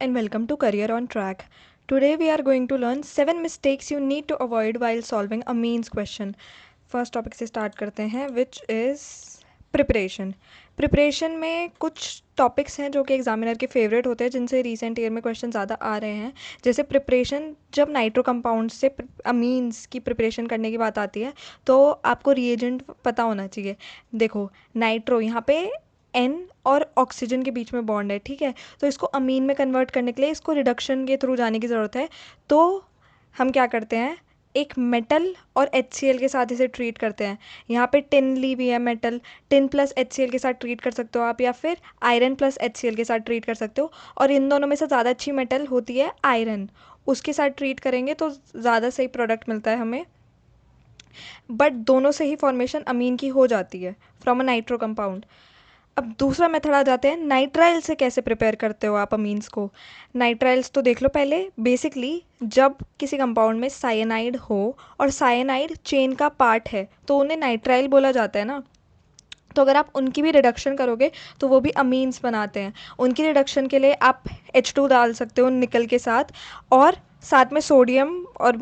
and welcome to Career on Track. Today we are going to learn 7 mistakes you need to avoid while solving a means question. First topic से start करते हैं which is preparation. Preparation में कुछ topics हैं जो कि examiner के favourite होते हैं जिनसे रिसेंट ईयर में क्वेश्चन ज़्यादा आ रहे हैं. जैसे प्रिपरेशन, जब नाइट्रो कंपाउंड से अमीन्स की प्रिपरेशन करने की बात आती है तो आपको रिएजेंट पता होना चाहिए. देखो, नाइट्रो यहाँ पे एन और ऑक्सीजन के बीच में बॉन्ड है, ठीक है. तो इसको अमीन में कन्वर्ट करने के लिए इसको रिडक्शन के थ्रू जाने की ज़रूरत है. तो हम क्या करते हैं, एक मेटल और HCl के साथ इसे ट्रीट करते हैं. यहाँ पे टिन ली हुई है मेटल, टिन प्लस HCl के साथ ट्रीट कर सकते हो आप, या फिर आयरन प्लस HCl के साथ ट्रीट कर सकते हो. और इन दोनों में से ज़्यादा अच्छी मेटल होती है आयरन, उसके साथ ट्रीट करेंगे तो ज़्यादा सही प्रोडक्ट मिलता है हमें. बट दोनों से ही फॉर्मेशन अमीन की हो जाती है फ्रॉम अ नाइट्रो कंपाउंड. अब दूसरा मेथड आ जाते हैं, नाइट्राइल से कैसे प्रिपेयर करते हो आप अमीन्स को. नाइट्राइल्स तो देख लो पहले. बेसिकली जब किसी कंपाउंड में साइनाइड हो और साइनाइड चेन का पार्ट है तो उन्हें नाइट्राइल बोला जाता है ना. तो अगर आप उनकी भी रिडक्शन करोगे तो वो भी अमीन्स बनाते हैं. उनकी रिडक्शन के लिए आप H2 डाल सकते हो निकल के साथ, और साथ में सोडियम और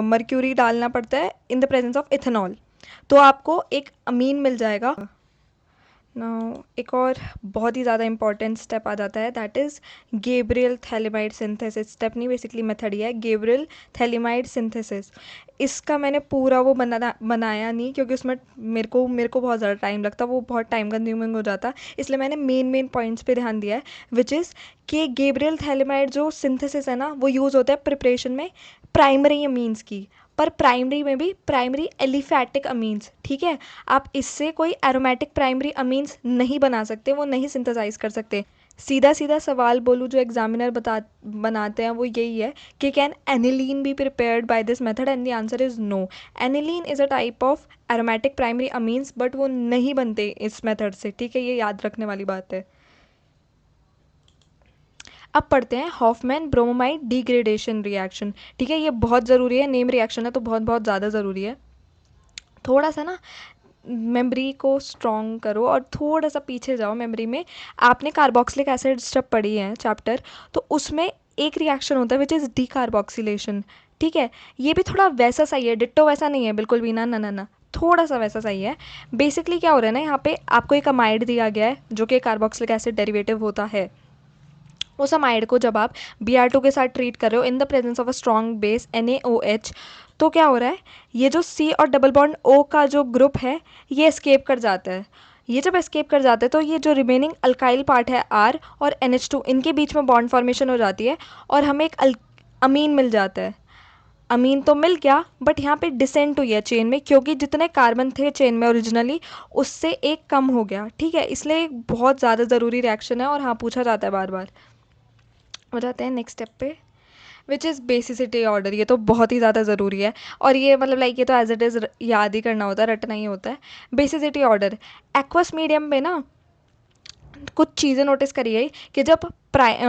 मर्क्यूरी डालना पड़ता है in the presence of ethanol. तो आपको एक अमीन मिल जाएगा. नाउ एक और बहुत ही ज़्यादा इंपॉर्टेंट स्टेप आ जाता है, that is Gabriel phthalimide synthesis. Step नहीं, बेसिकली मेथड ही है, गेब्रियल थैलेमाइड सिंथेसिस. इसका मैंने पूरा वो बनाया नहीं क्योंकि उसमें मेरे को बहुत ज़्यादा टाइम लगता, वो बहुत टाइम कंज्यूमिंग हो जाता. इसलिए मैंने मेन पॉइंट्स पे ध्यान दिया है, विच इज़ कि गेब्रियल थैलेमाइड जो सिंथेसिस है ना, वो यूज़ होता है प्रिपरेशन में प्राइमरी अमीन्स की. पर प्राइमरी में भी प्राइमरी एलिफैटिक अमीन्स, ठीक है. आप इससे कोई एरोमेटिक प्राइमरी अमीन्स नहीं बना सकते, वो नहीं सिंथेसाइज कर सकते. सीधा सीधा सवाल बोलूँ जो एग्जामिनर बनाते हैं वो यही है कि can aniline be prepared by this method, and the answer is no. Aniline is a type of aromatic primary amines, but वो नहीं बनते इस मेथड से, ठीक है. ये याद रखने वाली बात है. अब पढ़ते हैं हॉफमैन ब्रोमोमाइड डिग्रेडेशन रिएक्शन. ठीक है, ये बहुत ज़रूरी है, नेम रिएक्शन है तो बहुत बहुत ज़्यादा ज़रूरी है. थोड़ा सा ना मेमोरी को स्ट्रॉन्ग करो और थोड़ा सा पीछे जाओ मेमोरी में. आपने कार्बोक्सिलिक एसिड जब पढ़ी है चैप्टर, तो उसमें एक रिएक्शन होता है विच इज़ डीकार्बोक्सिलेशन. ठीक है, ये भी थोड़ा वैसा सही है, डिट्टो वैसा नहीं है बिल्कुल भी, ना ना ना ना, थोड़ा सा वैसा सही है. बेसिकली क्या हो रहा है ना, यहाँ पे आपको एक अमाइड दिया गया है जो कि कार्बोक्सिलिक एसिड डेरिवेटिव होता है. उस अमाइड को जब आप Br2 के साथ ट्रीट कर रहे हो in the presence of a strong base NaOH, तो क्या हो रहा है, ये जो C और डबल बॉन्ड O का जो ग्रुप है ये एस्केप कर जाता है. ये जब एस्केप कर जाते हैं तो ये जो रिमेनिंग अल्काइल पार्ट है R और NH2, इनके बीच में बॉन्ड फॉर्मेशन हो जाती है और हमें एक अमीन मिल जाता है. अमीन तो मिल गया, बट यहाँ पे डिसेंट हुई है चेन में, क्योंकि जितने कार्बन थे चेन में ओरिजिनली उससे एक कम हो गया. ठीक है, इसलिए एक बहुत ज़्यादा ज़रूरी रिएक्शन है और हाँ पूछा जाता है बार बार. हो जाते हैं नेक्स्ट स्टेप पे, विच इज़ बेसिसिटी ऑर्डर. ये तो बहुत ही ज़्यादा ज़रूरी है, और ये मतलब लाइक ये तो एज इट इज़ याद ही करना होता है, रटना ही होता है. बेसिसिटी ऑर्डर एक्वस मीडियम में ना कुछ चीज़ें नोटिस करिए कि जब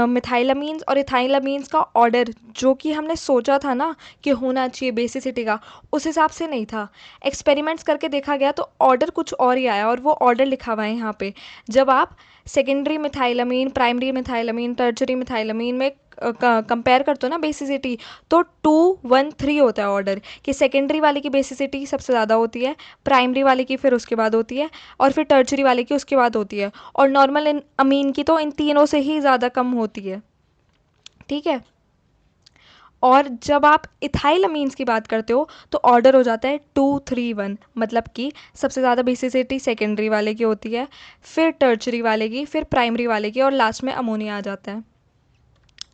मिथाइलामीन्स और इथाइलामीन्स का ऑर्डर जो कि हमने सोचा था ना कि होना चाहिए बेसिसिटी का, उस हिसाब से नहीं था. एक्सपेरिमेंट्स करके देखा गया तो ऑर्डर कुछ और ही आया, और वो ऑर्डर लिखा हुआ है यहाँ पे. जब आप सेकेंडरी मिथाइलामीन, प्राइमरी मिथाइलामीन, टर्चरी मिथाइलामीन में कंपेयर करते हो ना बेसिसिटी, तो 2 1 3 होता है ऑर्डर, कि सेकेंडरी वाले की बेसिसिटी सबसे ज़्यादा होती है, प्राइमरी वाले की फिर उसके बाद होती है, और फिर टर्चरी वाले की उसके बाद होती है, और नॉर्मल अमीन की तो इन तीनों से ही ज़्यादा कम होती है. ठीक है, और जब आप इथाइल अमीन्स की बात करते हो तो ऑर्डर हो जाता है 2 3 1, मतलब कि सबसे ज़्यादा बेसिसिटी सेकेंडरी वाले की होती है, फिर टर्चरी वाले की, फिर प्राइमरी वाले की, और लास्ट में अमोनिया आ जाता है.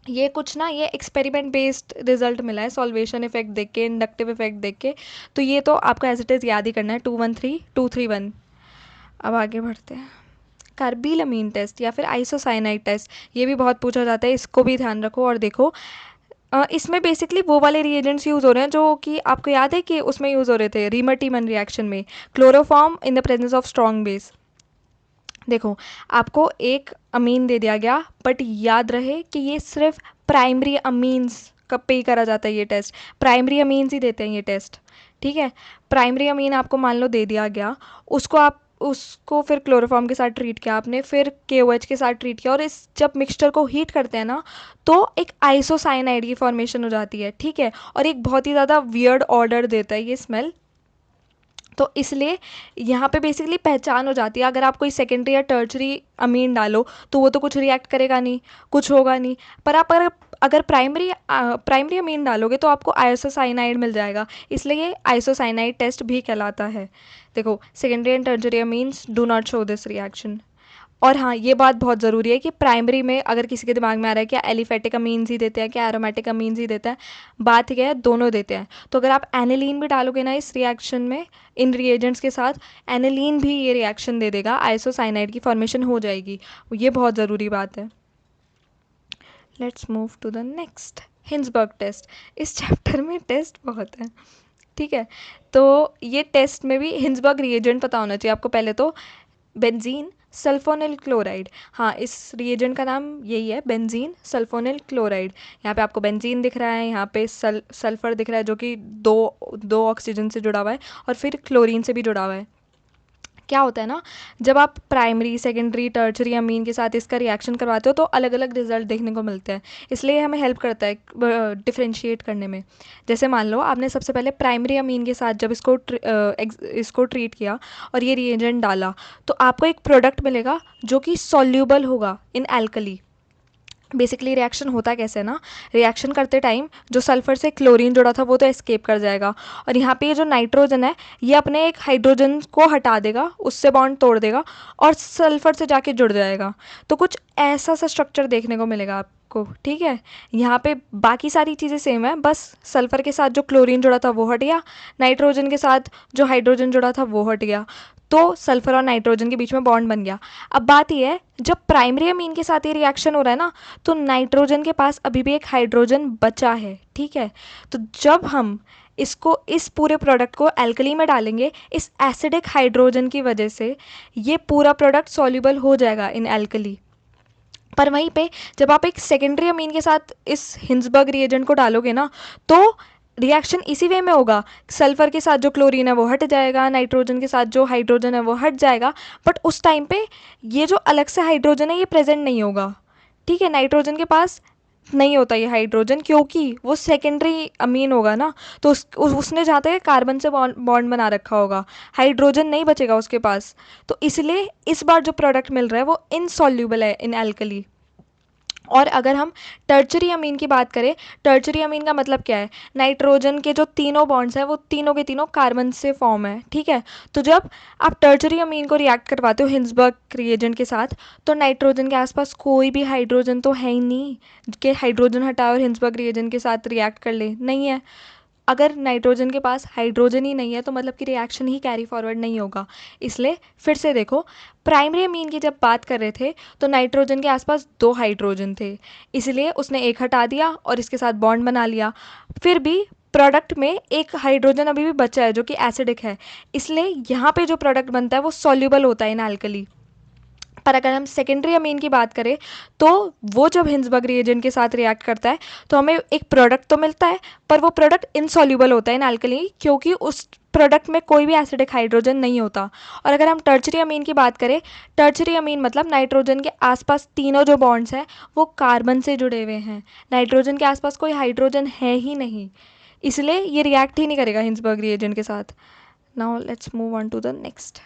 ये कुछ ना, ये एक्सपेरिमेंट बेस्ड रिजल्ट मिला है, सॉल्वेशन इफेक्ट देख के, इंडक्टिव इफेक्ट देख के. तो ये तो आपको एज इट इज़ याद ही करना है, 2 1 3 2 3 1. अब आगे बढ़ते हैं, कार्बिलमीन टेस्ट या फिर आइसोसाइनाइड टेस्ट, ये भी बहुत पूछा जाता है, इसको भी ध्यान रखो. और देखो, इसमें बेसिकली वो वाले रिएजेंट्स यूज़ हो रहे हैं जो कि आपको याद है कि उसमें यूज़ हो रहे थे रीमर-टीमन रिएक्शन में, chloroform in the presence of strong base. देखो, आपको एक अमीन दे दिया गया, बट याद रहे कि ये सिर्फ प्राइमरी अमीन्स का पे ही करा जाता है ये टेस्ट, प्राइमरी अमीन्स ही देते हैं ये टेस्ट. ठीक है, प्राइमरी अमीन आपको मान लो दे दिया गया, उसको आप उसको फिर क्लोरोफॉर्म के साथ ट्रीट किया आपने, फिर KOH के साथ ट्रीट किया, और इस जब मिक्सचर को हीट करते हैं ना तो एक आइसोसाइनाइड की फॉर्मेशन हो जाती है, ठीक है। और एक बहुत ही ज़्यादा वियर्ड ऑर्डर देता है ये स्मेल। तो इसलिए यहाँ पे बेसिकली पहचान हो जाती है। अगर आप कोई सेकेंडरी या टर्चरी अमीन डालो तो वो तो कुछ रिएक्ट करेगा नहीं, कुछ होगा नहीं। पर आप अगर प्राइमरी अमीन डालोगे तो आपको आइसोसाइनाइड मिल जाएगा, इसलिए ये आइसोसाइनाइड टेस्ट भी कहलाता है। देखो, secondary and tertiary amines do not show this reaction. और हाँ, ये बात बहुत ज़रूरी है कि प्राइमरी में अगर किसी के दिमाग में आ रहा है क्या एलिफेटिक अमीन्स ही देते हैं, क्या एरोमेटिक अमीन्स ही देते हैं, बात क्या है, दोनों देते हैं। तो अगर आप एनिलीन भी डालोगे ना इस रिएक्शन में, इन रिएजेंट्स के साथ, एनिलीन भी ये रिएक्शन दे देगा, आइसोसाइनाइड की फॉर्मेशन हो जाएगी। ये बहुत ज़रूरी बात है। Let's move to the next, Hinsberg test. इस चैप्टर में टेस्ट बहुत है, ठीक है। तो ये टेस्ट में भी हिंसबर्ग रिएजेंट पता होना चाहिए आपको पहले तो। बेंजीन सल्फोनिल क्लोराइड, हाँ इस रिएजेंट का नाम यही है, बेंजीन सल्फोनिल क्लोराइड। यहाँ पे आपको बेंजीन दिख रहा है, यहाँ पे सल्फर दिख रहा है जो कि दो ऑक्सीजन से जुड़ा हुआ है, और फिर क्लोरीन से भी जुड़ा हुआ है। क्या होता है ना, जब आप प्राइमरी सेकेंडरी टर्चरी अमीन के साथ इसका रिएक्शन करवाते हो तो अलग अलग रिजल्ट देखने को मिलते हैं, इसलिए हमें हेल्प करता है डिफ्रेंशिएट करने में। जैसे मान लो आपने सबसे पहले प्राइमरी अमीन के साथ जब इसको ट्रीट किया और ये रिएजेंट डाला, तो आपको एक प्रोडक्ट मिलेगा जो कि सॉल्यूबल होगा इन एल्कली। बेसिकली रिएक्शन होता कैसे ना, रिएक्शन करते टाइम जो सल्फर से क्लोरीन जुड़ा था वो तो एस्केप कर जाएगा, और यहाँ पे ये जो नाइट्रोजन है ये अपने एक हाइड्रोजन को हटा देगा, उससे बॉन्ड तोड़ देगा और सल्फर से जाके जुड़ जाएगा। तो कुछ ऐसा सा स्ट्रक्चर देखने को मिलेगा आपको, ठीक है। यहाँ पे बाकी सारी चीज़ें सेम है, बस सल्फर के साथ जो क्लोरीन जुड़ा था वो हट गया, नाइट्रोजन के साथ जो हाइड्रोजन जुड़ा था वो हट गया, तो सल्फर और नाइट्रोजन के बीच में बॉन्ड बन गया। अब बात यह है, जब प्राइमरी अमीन के साथ ये रिएक्शन हो रहा है ना, तो नाइट्रोजन के पास अभी भी एक हाइड्रोजन बचा है, ठीक है। तो जब हम इस पूरे प्रोडक्ट को एल्कली में डालेंगे, इस एसिडिक हाइड्रोजन की वजह से ये पूरा प्रोडक्ट सॉल्युबल हो जाएगा इन एल्कली। पर वहीं पे जब आप एक सेकेंडरी अमीन के साथ इस हिंसबर्ग रिएजेंट को डालोगे ना, तो रिएक्शन इसी वे में होगा, सल्फर के साथ जो क्लोरीन है वो हट जाएगा, नाइट्रोजन के साथ जो हाइड्रोजन है वो हट जाएगा, बट उस टाइम पे ये जो अलग से हाइड्रोजन है ये प्रेजेंट नहीं होगा, ठीक है। नाइट्रोजन के पास नहीं होता ये हाइड्रोजन, क्योंकि वो सेकेंडरी अमीन होगा ना, तो उसने जहाँ तक कार्बन से बॉन्ड बना रखा होगा, हाइड्रोजन नहीं बचेगा उसके पास। तो इसलिए इस बार जो प्रोडक्ट मिल रहा है वो इनसॉल्यूबल है इन एल्कली। और अगर हम टर्चरी अमीन की बात करें, टर्चरी अमीन का मतलब क्या है, नाइट्रोजन के जो तीनों बॉन्ड्स हैं वो तीनों के तीनों कार्बन से फॉर्म है, ठीक है। तो जब आप टर्चरी अमीन को रिएक्ट करवाते हो हिंसबर्ग रिएजेंट के साथ, तो नाइट्रोजन के आसपास कोई भी हाइड्रोजन तो है ही नहीं कि हाइड्रोजन हटाओ और हिंसबर्ग रिएजेंट के साथ रिएक्ट कर ले, नहीं है। अगर नाइट्रोजन के पास हाइड्रोजन ही नहीं है तो मतलब कि रिएक्शन ही कैरी फॉरवर्ड नहीं होगा। इसलिए फिर से देखो, प्राइमरी अमीन की जब बात कर रहे थे तो नाइट्रोजन के आसपास 2 हाइड्रोजन थे, इसलिए उसने एक हटा दिया और इसके साथ बॉन्ड बना लिया। फिर भी प्रोडक्ट में एक हाइड्रोजन अभी भी बचा है जो कि एसिडिक है, इसलिए यहाँ पे जो प्रोडक्ट बनता है वो सॉल्युबल होता है इन एल्कली। पर अगर हम सेकेंडरी अमीन की बात करें तो वो जब हिंसबर्ग रिएजेंट के साथ रिएक्ट करता है तो हमें एक प्रोडक्ट तो मिलता है, पर वो प्रोडक्ट इनसॉल्युबल होता है इन एल्कली, क्योंकि उस प्रोडक्ट में कोई भी एसिडिक हाइड्रोजन नहीं होता। और अगर हम टर्चरी अमीन की बात करें, टर्चरी अमीन मतलब नाइट्रोजन के आसपास तीनों जो बॉन्ड्स हैं वो कार्बन से जुड़े हुए हैं, नाइट्रोजन के आसपास कोई हाइड्रोजन है ही नहीं, इसलिए ये रिएक्ट ही नहीं करेगा हिंसबर्ग रिएजेंट के साथ। Now let's move on to the next,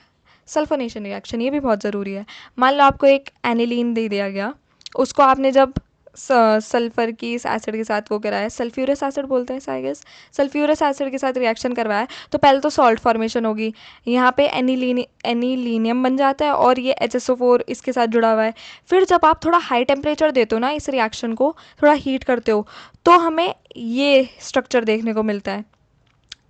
sulphonation reaction. ये भी बहुत ज़रूरी है। मान लो आपको एक एनिलीन दे दिया गया, उसको आपने जब सल्फर की इस एसिड के साथ वो कराया, सल्फ्यूरस एसिड बोलते हैं आई गेस, सल्फ्यूरस एसिड के साथ रिएक्शन करवाया, तो पहले तो सॉल्ट फॉर्मेशन होगी, यहाँ पे एनिलीनियम बन जाता है और ये HSO4 इसके साथ जुड़ा हुआ है। फिर जब आप थोड़ा हाई टेम्परेचर देते हो ना इस रिएक्शन को, थोड़ा हीट करते हो, तो हमें ये स्ट्रक्चर देखने को मिलता है।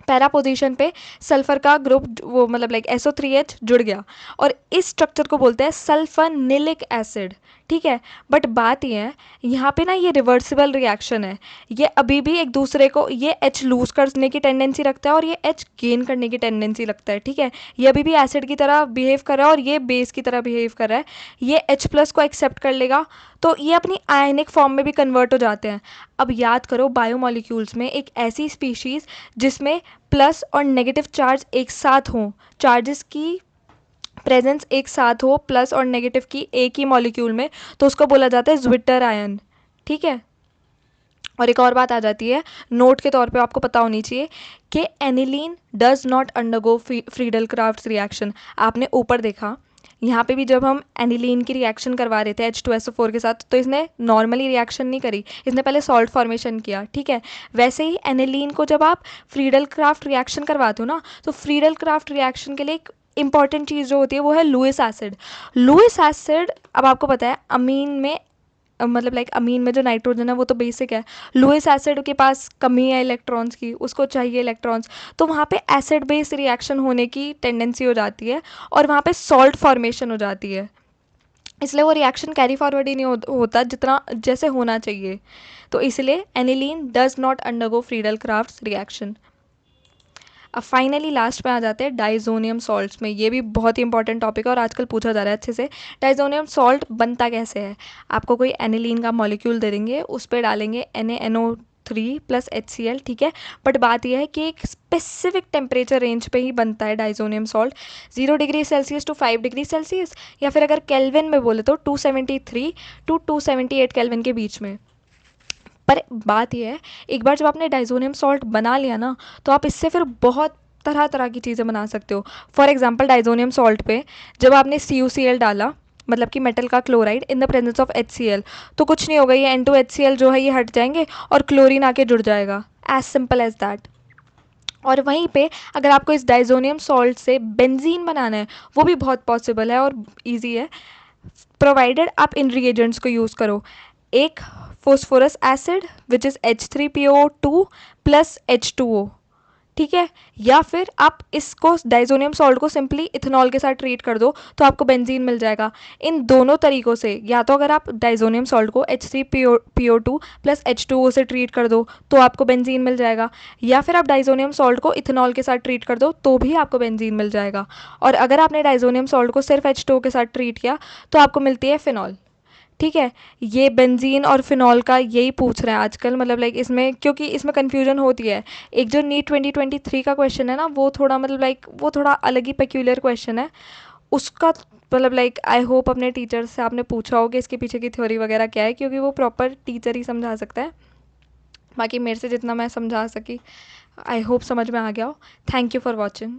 पैरा पोजीशन पे सल्फर का ग्रुप वो मतलब लाइक SO3H जुड़ गया, और इस स्ट्रक्चर को बोलते हैं सल्फरनिलिक एसिड, ठीक है। बट बात ये है, यहाँ पे ना ये रिवर्सिबल रिएक्शन है, ये अभी भी एक दूसरे को, ये H लूज करने की टेंडेंसी रखता है और ये H गेन करने की टेंडेंसी रखता है, ठीक है। ये अभी भी एसिड की तरह बिहेव कर रहा है और ये बेस की तरह बिहेव कर रहा है, ये H+ को एक्सेप्ट कर लेगा तो ये अपनी आयनिक फॉर्म में भी कन्वर्ट हो जाते हैं। अब याद करो, बायोमोलिक्यूल्स में एक ऐसी स्पीशीज़ जिसमें प्लस और नेगेटिव चार्ज एक साथ हों, चार्जेस की प्रेजेंस एक साथ हो प्लस और नेगेटिव की एक ही मॉलिक्यूल में, तो उसको बोला जाता है ज्विटर आयन। ठीक है। और एक और बात आ जाती है, नोट के तौर पे आपको पता होनी चाहिए कि aniline does not undergo Friedel craft reaction. आपने ऊपर देखा, यहाँ पे भी जब हम एनिलीन की रिएक्शन करवा रहे थे H2SO4 के साथ, तो इसने नॉर्मली रिएक्शन नहीं करी, इसने पहले सॉल्ट फॉर्मेशन किया। ठीक है। वैसे ही एनिलीन को जब आप फ्रीडल क्राफ्ट रिएक्शन करवाते हो ना, तो फ्रीडल क्राफ्ट रिएक्शन के लिए एक इंपॉर्टेंट चीज़ जो होती है वो है लुइस एसिड। लुइस एसिड, अब आपको पता है अमीन में, मतलब लाइक अमीन में जो नाइट्रोजन है वो तो बेसिक है, लुइस एसिड के पास कमी है इलेक्ट्रॉन्स की, उसको चाहिए इलेक्ट्रॉन्स, तो वहाँ पे एसिड बेस रिएक्शन होने की टेंडेंसी हो जाती है और वहाँ पे सॉल्ट फॉर्मेशन हो जाती है। इसलिए वो रिएक्शन कैरी फॉरवर्ड ही नहीं होता जितना जैसे होना चाहिए। तो इसलिए aniline does not undergo Friedel craft reaction. अब फाइनली लास्ट में आ जाते हैं डाइजोनियम सॉल्ट्स में। ये भी बहुत ही इंपॉर्टेंट टॉपिक है और आजकल पूछा जा रहा है अच्छे से। डाइजोनियम सॉल्ट बनता कैसे है? आपको कोई एनिलीन का मॉलिक्यूल दे देंगे, उस पर डालेंगे NaNO3 प्लस HCl। ठीक है। बट बात यह है कि एक स्पेसिफिक टेम्परेचर रेंज पे ही बनता है diazonium salt, 0 degree Celsius to 5 degree Celsius, या फिर अगर केल्विन में बोले तो 273 टू 278 केल्विन के बीच में। पर बात यह है, एक बार जब आपने डाइजोनियम सॉल्ट बना लिया ना, तो आप इससे फिर बहुत तरह तरह की चीज़ें बना सकते हो। फॉर एग्जांपल डाइजोनियम सॉल्ट पे जब आपने CuCl डाला, मतलब कि मेटल का chloride in the presence of HCl, तो कुछ नहीं होगा, ये N2HCl जो है ये हट जाएंगे और क्लोरीन आके जुड़ जाएगा। As simple as that. और वहीं पे अगर आपको इस डाइजोनियम सॉल्ट से बेंजीन बनाना है, वो भी बहुत पॉसिबल है और ईजी है, प्रोवाइडेड आप इन रिएजेंट्स को यूज़ करो। एक phosphorus acid which is H3PO2 plus H2O। ठीक है। या फिर आप इसको डाइजोनियम सॉल्ट को सिंपली इथेनॉल के साथ ट्रीट कर दो तो आपको बेंजीन मिल जाएगा। इन दोनों तरीक़ों से, या तो अगर आप डाइजोनियम सॉल्ट को H3PO2 प्लस H2O से ट्रीट कर दो तो आपको बेंजीन मिल जाएगा, या फिर आप डाइजोनियम सॉल्ट को इथेनॉल के साथ ट्रीट कर दो तो भी आपको बेंजीन मिल जाएगा। और अगर आपने डाइजोनियम सॉल्ट को सिर्फ H2O के साथ ट्रीट किया तो आपको मिलती है फिनॉल। ठीक है। ये बेंजीन और फिनॉल का यही पूछ रहे हैं आजकल, मतलब लाइक इसमें, क्योंकि इसमें कन्फ्यूजन होती है। एक जो नीट 2023 का क्वेश्चन है ना, वो थोड़ा मतलब लाइक वो थोड़ा अलग ही पेक्यूलियर क्वेश्चन है। उसका मतलब लाइक आई होप अपने टीचर से आपने पूछा हो कि इसके पीछे की थ्योरी वगैरह क्या है, क्योंकि वो प्रॉपर टीचर ही समझा सकता है। बाकी मेरे से जितना मैं समझा सकी, आई होप समझ में आ गया हो। Thank you for watching.